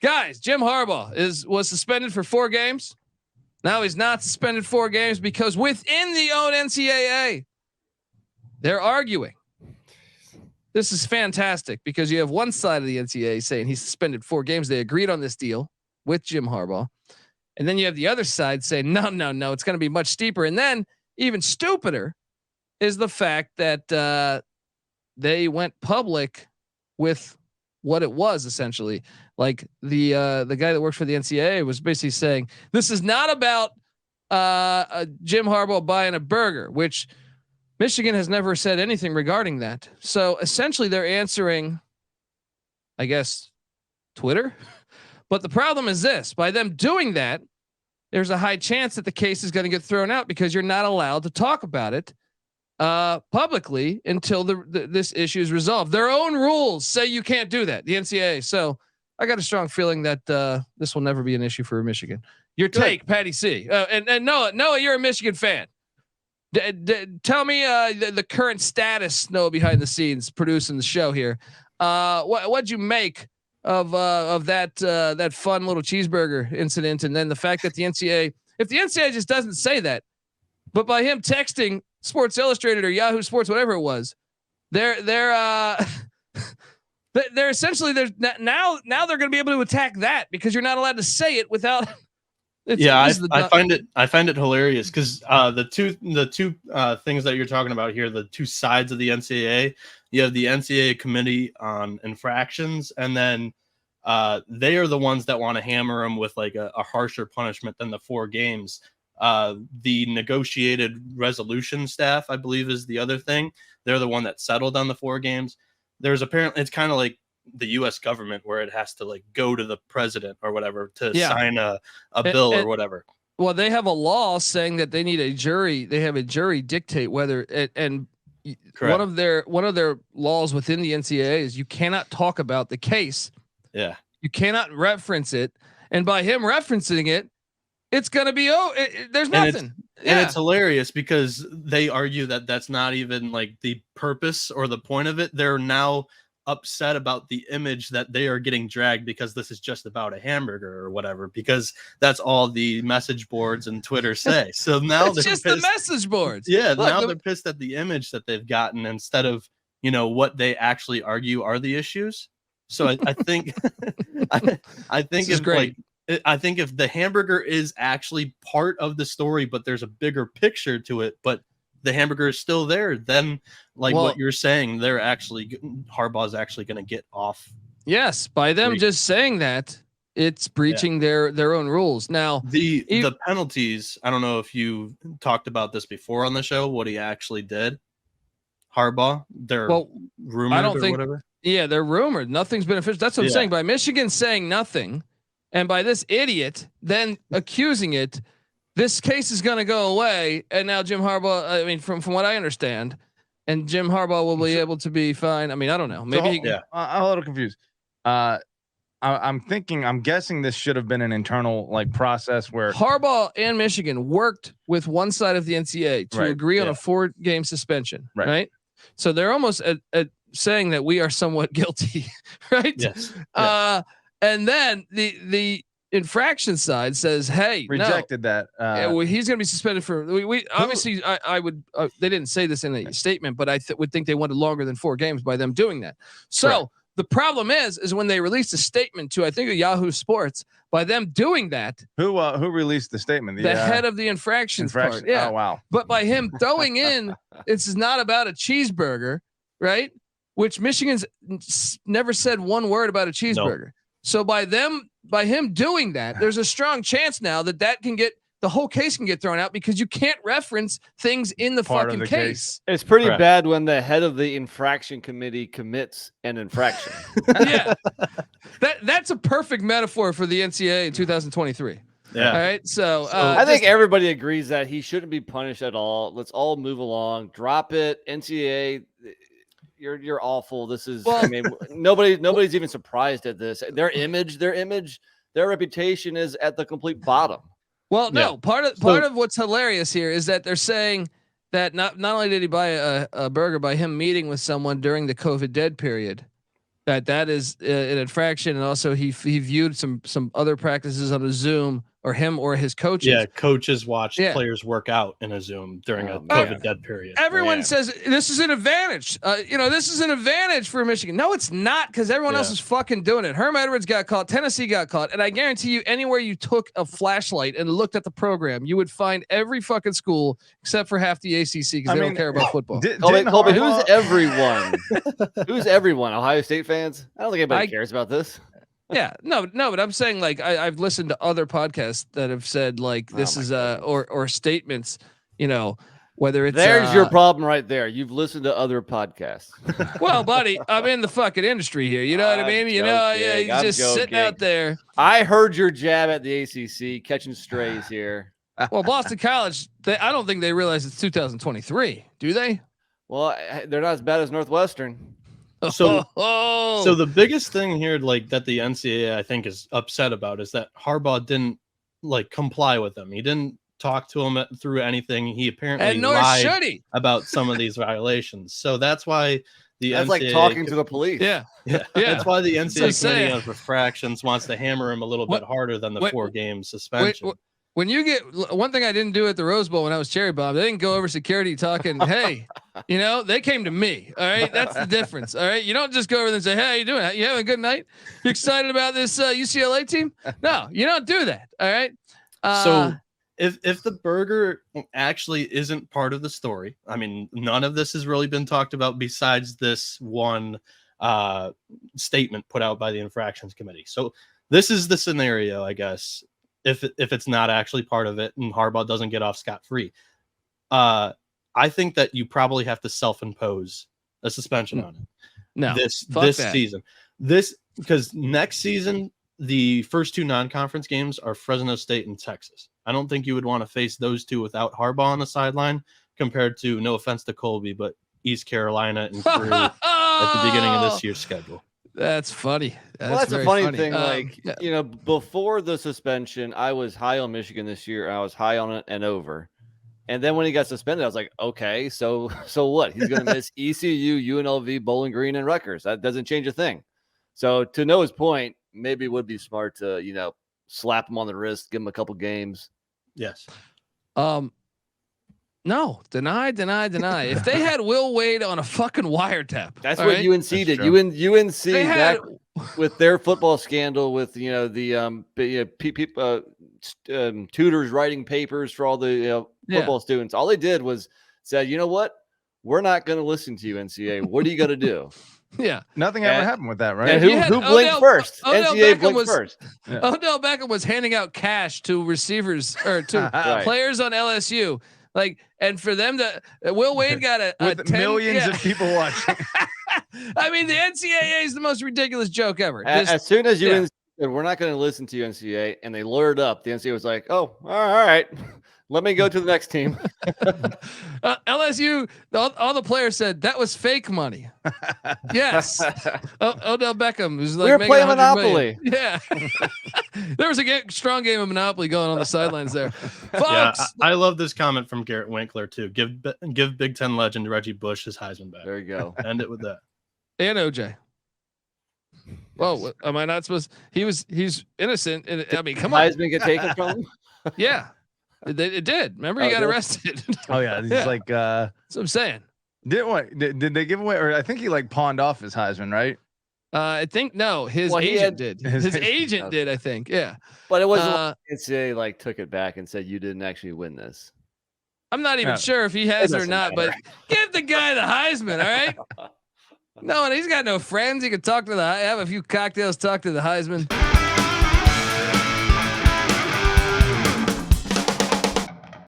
guys, Jim Harbaugh was suspended for 4 games. Now he's not suspended 4 games because within the own NCAA, they're arguing. This is fantastic because you have one side of the NCAA saying he's suspended 4 games. They agreed on this deal with Jim Harbaugh. And then you have the other side saying, no, it's going to be much steeper. And then even stupider is the fact that they went public with what it was essentially. Like the guy that works for the NCAA was basically saying, this is not about Jim Harbaugh buying a burger, which Michigan has never said anything regarding that. So essentially they're answering, I guess, Twitter. But the problem is this: by them doing that, there's a high chance that the case is going to get thrown out because you're not allowed to talk about it publicly until this issue is resolved. Their own rules say you can't do that, the NCAA. So I got a strong feeling that this will never be an issue for Michigan. Your take, Patty C. And Noah, you're a Michigan fan. Tell me the current status, Noah, behind the scenes producing the show here. What'd you make of that fun little cheeseburger incident, and then the fact that the NCAA, if the NCAA just doesn't say that, but by him texting Sports Illustrated or Yahoo Sports, whatever it was, they're essentially now they're going to be able to attack that because you're not allowed to say it without. I find it hilarious because the two things that you're talking about here, the two sides of the NCAA, you have the NCAA committee on infractions, and then they are the ones that want to hammer them with like a harsher punishment than the 4 games. The negotiated resolution staff, I believe, is the other thing. They're the one that settled on the 4 games. There's apparently, it's kind of like the U.S. government where it has to like go to the president or whatever to sign a bill or whatever. Well, they have a law saying that they need a jury. They have a jury dictate whether and one of their laws within the NCAA is you cannot talk about the case. Yeah, you cannot reference it, and by him referencing it, it's gonna be there's nothing. And it's hilarious because they argue that that's not even like the purpose or the point of it. They're now upset about the image that they are getting dragged because this is just about a hamburger or whatever, because that's all the message boards and Twitter say. So now it's just pissed. The message boards. Yeah. Look, they're pissed at the image that they've gotten instead of, what they actually argue are the issues. So I think, I think it's great. I think if the hamburger is actually part of the story, but there's a bigger picture to it, but the hamburger is still there, then what you're saying, Harbaugh's actually going to get off. Yes. By them just saying that, it's breaching their own rules. Now the penalties, I don't know if you talked about this before on the show, what he actually did. Harbaugh, they're rumored or whatever. Yeah, they're rumored. Nothing's been official. That's what I'm saying. By Michigan saying nothing, and by this idiot then accusing it, this case is going to go away. And now Jim Harbaugh, I mean, from what I understand, and Jim Harbaugh will be able to be fine. I mean, I don't know. Maybe I'm a little confused. I'm guessing this should have been an internal process where Harbaugh and Michigan worked with one side of the NCAA to agree on a 4-game suspension. Right. So they're almost saying that we are somewhat guilty. Right. Yes. And then the infraction side says, "Hey, rejected that. He's going to be suspended for." We obviously, I would. They didn't say this in a statement, but I would think they wanted longer than 4 games by them doing that. So the problem is when they released a statement to, I think, Yahoo Sports, by them doing that. Who released the statement? The head of the infraction part. Yeah. Oh wow. But by him throwing in, this is not about a cheeseburger, right? Which Michigan's never said one word about a cheeseburger. Nope. So by him doing that, there's a strong chance now that can get the whole case can get thrown out because you can't reference things in the fucking case. It's pretty bad when the head of the infraction committee commits an infraction. Yeah, that's a perfect metaphor for the NCAA in 2023. Yeah. All right. So I think everybody agrees that he shouldn't be punished at all. Let's all move along. Drop it. NCAA. You're awful. This is, I mean, nobody's even surprised at this. Their reputation is at the complete bottom. Well, no, part of what's hilarious here is that they're saying that not only did he buy a burger by him meeting with someone during the COVID dead period, that is an infraction, and also he viewed some other practices on a Zoom, or him or his coaches. Yeah, coaches watched players work out in a Zoom during a COVID dead period. Everyone says this is an advantage. This is an advantage for Michigan. No, it's not, because everyone else is fucking doing it. Herm Edwards got caught. Tennessee got caught. And I guarantee you, anywhere you took a flashlight and looked at the program, you would find every fucking school except for half the ACC, because they don't care about football. Colby, who's everyone? Who's everyone? Ohio State fans? I don't think anybody cares about this. Yeah, no, but I'm saying, like, I've listened to other podcasts that have said, like, this is or statements, whether it's there's your problem right there. You've listened to other podcasts. Well, buddy, I'm in the fucking industry here. You know what I mean? He's just sitting out there. I heard your jab at the ACC, catching strays here. Well, Boston College, I don't think they realize it's 2023, do they? Well, they're not as bad as Northwestern. So the biggest thing here, like, that the NCAA I think is upset about, is that Harbaugh didn't comply with them. He didn't talk to him through anything. He apparently lied about some of these violations. So that's why that's NCAA, like talking to the police. Yeah. That's why the NCAA Committee on Infractions wants to hammer him a little bit harder than the 4-game suspension. When you get one thing I didn't do at the Rose Bowl when I was cherry bomb, they didn't go over security talking, hey, they came to me. All right. That's the difference. All right. You don't just go over there and say, hey, how you doing? You having a good night? You excited about this UCLA team? No, you don't do that. All right. So if the burger actually isn't part of the story, I mean, none of this has really been talked about besides this one statement put out by the Infractions Committee. So this is the scenario, I guess. If it's not actually part of it and Harbaugh doesn't get off scot-free, I think that you probably have to self-impose a suspension on him. No, this season, because next season the first 2 non-conference games are Fresno State and Texas. I don't think you would want to face those 2 without Harbaugh on the sideline, compared to, no offense to Colby, but East Carolina and Peru at the beginning of this year's schedule. That's funny. That's a funny thing. Before the suspension, I was high on Michigan this year. I was high on it and over. And then when he got suspended, I was like, okay, so what? He's going to miss ECU, UNLV, Bowling Green, and Rutgers. That doesn't change a thing. So to Noah's point, maybe it would be smart to, slap him on the wrist, give him a couple games. Yes. No, deny. If they had Will Wade on a fucking wiretap, that's what UNC did. UNC back with their football scandal, with tutors writing papers for all the football students. All they did was said, you know what? We're not going to listen to you, NCAA. What are you going to do? Yeah, nothing ever happened with that, right? And who blinked first? NCAA blinked first. Yeah. Odell Beckham was handing out cash to receivers or to players on LSU. And for them Will Wade got with millions of people watching. I mean, the NCAA is the most ridiculous joke ever. As soon as UNC said, we're not going to listen to you, NCAA, and they lured up, the NCAA was like, oh, all right. Let me go to the next team. LSU, all the players said that was fake money. Yes. Odell Beckham was like, we're playing Monopoly. Million. Yeah. There was a strong game of Monopoly going on the sidelines there. Folks. Yeah, I love this comment from Garrett Winkler too. Give Big Ten legend Reggie Bush his Heisman back. There you go. End it with that. And OJ. Well, am I not supposed? He's innocent. I mean, come on. Heisman get taken from him? Yeah. It did. Remember, he got arrested. Oh yeah, he's like. That's what I'm saying. Did they give away? Or I think he pawned off his Heisman, right? I think no. His agent did. His agent did. I think. Yeah. But it wasn't. NCAA took it back and said you didn't actually win this. I'm not even sure if he has it or not. Matter. But give the guy the Heisman. All right. No, and he's got no friends. He could talk to have a few cocktails, talk to the Heisman.